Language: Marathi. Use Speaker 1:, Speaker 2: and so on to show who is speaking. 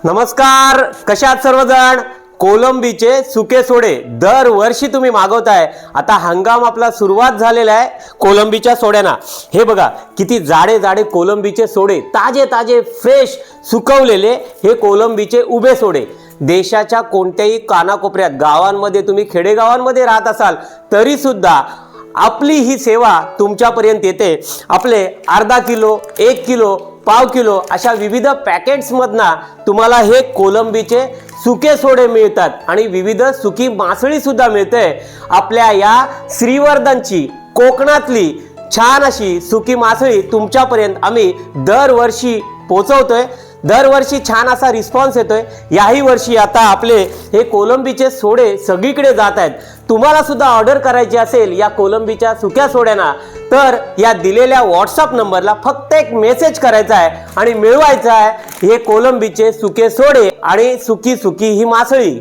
Speaker 1: नमस्कार, कशात सर्वजण? कोलंबीचे सुके सोडे दरवर्षी तुम्ही मागवताय. आता हंगाम आपला सुरुवात झालेला आहे कोलंबीच्या सोड्यांना. हे बघा किती जाडे जाडे कोलंबीचे सोडे, ताजे ताजे फ्रेश सुकवलेले हे कोलंबीचे उभे सोडे. देशाच्या कोणत्याही कानाकोपऱ्यात, गावांमध्ये, तुम्ही खेडेगावांमध्ये राहत असाल तरी सुद्धा आपली ही सेवा तुमच्यापर्यंत येते. आपले अर्धा किलो, 1 किलो, पाव किलो अशा विविध पॅकेट्समधनं तुम्हाला हे कोलंबीचे सुके सोडे मिळतात आणि विविध सुकी मासळी सुद्धा मिळते. आपल्या या श्रीवर्धनची कोकणातली छान अशी सुकी मासळी तुमच्यापर्यंत आम्ही दरवर्षी पोहोचवतोय. दरवर्षी छान असा रिस्पॉन्स येतोय. याही वर्षी आता आपले हे कोलंबीचे सोडे सगळीकडे जात आहेत. तुम्हाला सुद्धा ऑर्डर करायची असेल या कोलंबीच्या सुक्या सोड्यांना तर या दिलेल्या व्हॉट्सअप नंबरला फक्त एक मेसेज करायचा आहे आणि मिळवायचा आहे हे कोलंबीचे सुके सोडे आणि सुकी सुकी ही मासळी.